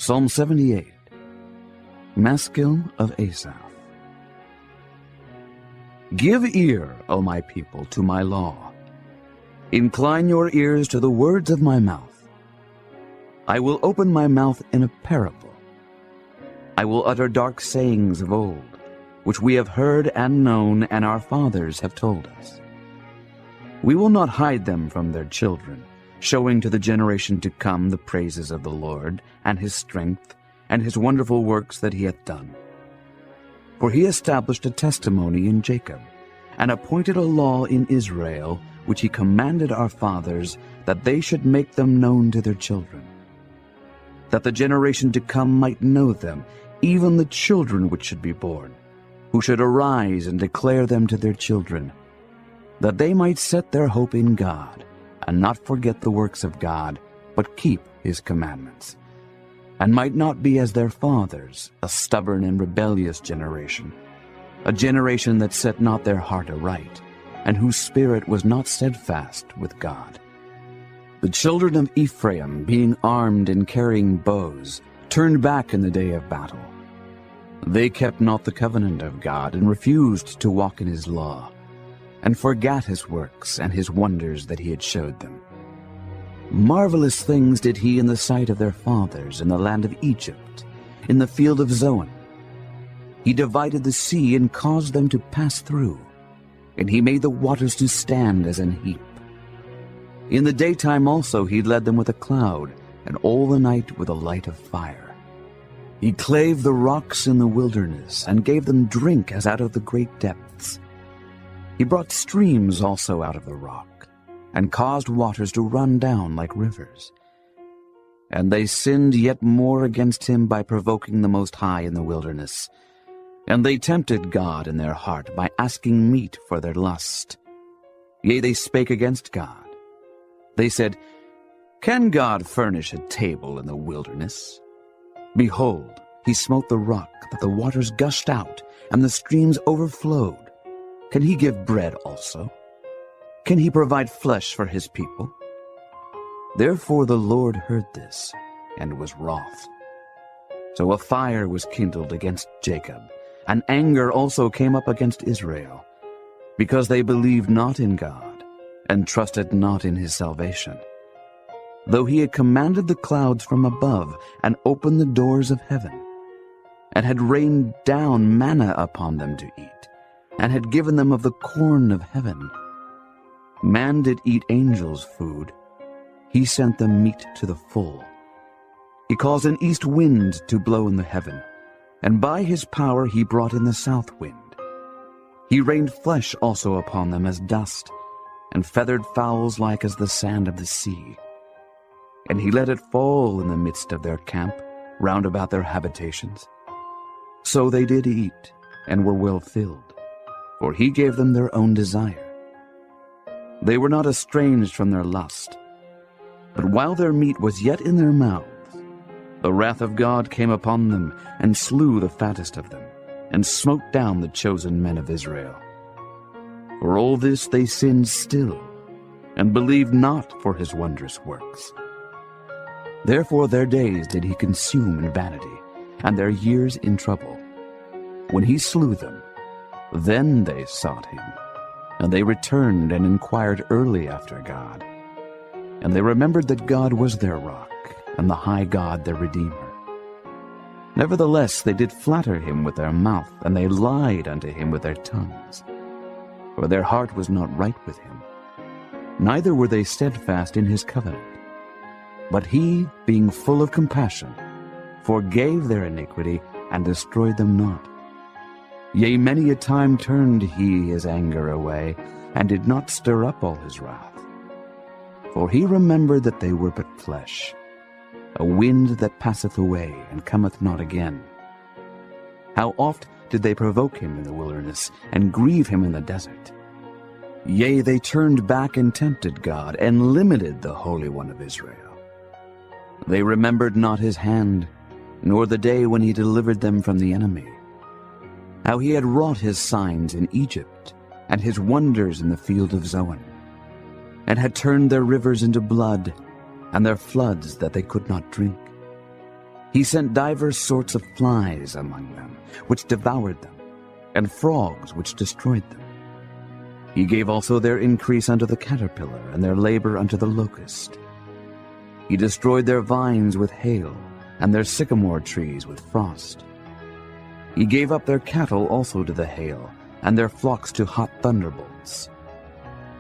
Psalm 78, Maskil of Asaph. Give ear, O my people, to my law. Incline your ears to the words of my mouth. I will open my mouth in a parable. I will utter dark sayings of old, which we have heard and known, and our fathers have told us. We will not hide them from their children, showing to the generation to come the praises of the Lord, and his strength, and his wonderful works that he hath done. For he established a testimony in Jacob, and appointed a law in Israel, which he commanded our fathers, that they should make them known to their children, that the generation to come might know them, even the children which should be born, who should arise and declare them to their children, that they might set their hope in God, and not forget the works of God, but keep his commandments, and might not be as their fathers, a stubborn and rebellious generation, a generation that set not their heart aright, and whose spirit was not steadfast with God. The children of Ephraim, being armed and carrying bows, turned back in the day of battle. They kept not the covenant of God, and refused to walk in his law, and forgat his works and his wonders that he had showed them. Marvelous things did he in the sight of their fathers in the land of Egypt, in the field of Zoan. He divided the sea and caused them to pass through, and he made the waters to stand as an heap. In the daytime also he led them with a cloud, and all the night with a light of fire. He clave the rocks in the wilderness, and gave them drink as out of the great depths. He brought streams also out of the rock, and caused waters to run down like rivers. And they sinned yet more against him by provoking the Most High in the wilderness. And they tempted God in their heart by asking meat for their lust. Yea, they spake against God. They said, Can God furnish a table in the wilderness? Behold, he smote the rock, that the waters gushed out, and the streams overflowed. Can he give bread also? Can he provide flesh for his people? Therefore the Lord heard this, and was wroth. So a fire was kindled against Jacob, and anger also came up against Israel, because they believed not in God, and trusted not in his salvation. Though he had commanded the clouds from above, and opened the doors of heaven, and had rained down manna upon them to eat, and had given them of the corn of heaven. Man did eat angels' food. He sent them meat to the full. He caused an east wind to blow in the heaven, and by his power he brought in the south wind. He rained flesh also upon them as dust, and feathered fowls like as the sand of the sea. And he let it fall in the midst of their camp, round about their habitations. So they did eat, and were well filled, for he gave them their own desire. They were not estranged from their lust, but while their meat was yet in their mouths, the wrath of God came upon them, and slew the fattest of them, and smote down the chosen men of Israel. For all this they sinned still, and believed not for his wondrous works. Therefore their days did he consume in vanity, and their years in trouble. When he slew them, then they sought him, and they returned and inquired early after God. And they remembered that God was their rock, and the high God their Redeemer. Nevertheless they did flatter him with their mouth, and they lied unto him with their tongues. For their heart was not right with him, neither were they steadfast in his covenant. But he, being full of compassion, forgave their iniquity, and destroyed them not. Yea, many a time turned he his anger away, and did not stir up all his wrath. For he remembered that they were but flesh, a wind that passeth away, and cometh not again. How oft did they provoke him in the wilderness, and grieve him in the desert? Yea, they turned back and tempted God, and limited the Holy One of Israel. They remembered not his hand, nor the day when he delivered them from the enemy, how he had wrought his signs in Egypt, and his wonders in the field of Zoan, and had turned their rivers into blood, and their floods that they could not drink. He sent divers sorts of flies among them, which devoured them, and frogs which destroyed them. He gave also their increase unto the caterpillar, and their labor unto the locust. He destroyed their vines with hail, and their sycamore trees with frost. He gave up their cattle also to the hail, and their flocks to hot thunderbolts.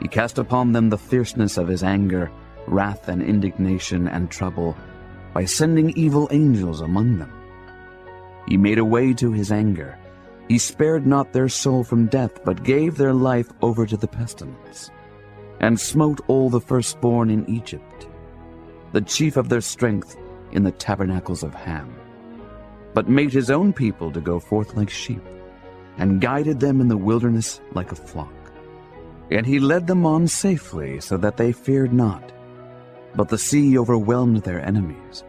He cast upon them the fierceness of his anger, wrath and indignation and trouble, by sending evil angels among them. He made a way to his anger. He spared not their soul from death, but gave their life over to the pestilence, and smote all the firstborn in Egypt, the chief of their strength in the tabernacles of Ham, but made his own people to go forth like sheep, and guided them in the wilderness like a flock. And he led them on safely, so that they feared not, but the sea overwhelmed their enemies.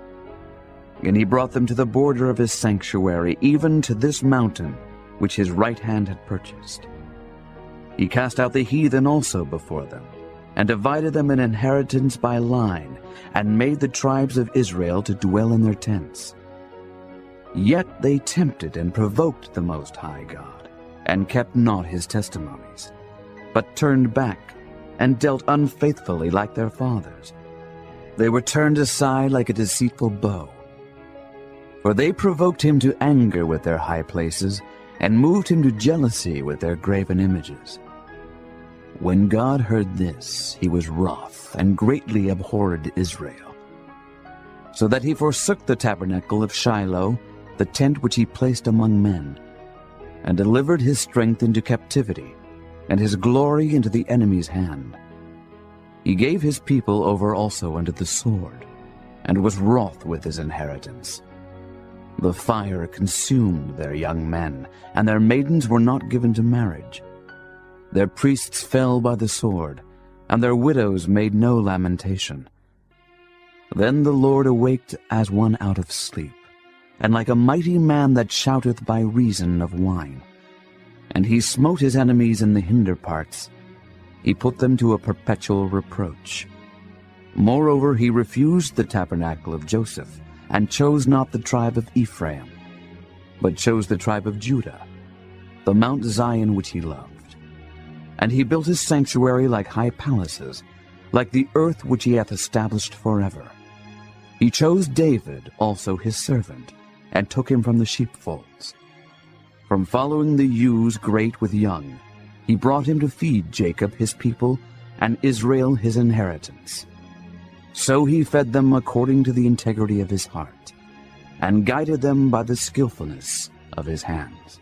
And he brought them to the border of his sanctuary, even to this mountain, which his right hand had purchased. He cast out the heathen also before them, and divided them an inheritance by line, and made the tribes of Israel to dwell in their tents. Yet they tempted and provoked the Most High God, and kept not his testimonies, but turned back, and dealt unfaithfully like their fathers. They were turned aside like a deceitful bow. For they provoked him to anger with their high places, and moved him to jealousy with their graven images. When God heard this, he was wroth, and greatly abhorred Israel, so that he forsook the tabernacle of Shiloh, the tent which he placed among men, and delivered his strength into captivity, and his glory into the enemy's hand. He gave his people over also unto the sword, and was wroth with his inheritance. The fire consumed their young men, and their maidens were not given to marriage. Their priests fell by the sword, and their widows made no lamentation. Then the Lord awaked as one out of sleep, and like a mighty man that shouteth by reason of wine. And he smote his enemies in the hinder parts. He put them to a perpetual reproach. Moreover, he refused the tabernacle of Joseph, and chose not the tribe of Ephraim, but chose the tribe of Judah, the Mount Zion which he loved. And he built his sanctuary like high palaces, like the earth which he hath established forever. He chose David also his servant, and took him from the sheepfolds. From following the ewes great with young, he brought him to feed Jacob his people, and Israel his inheritance. So he fed them according to the integrity of his heart, and guided them by the skillfulness of his hands.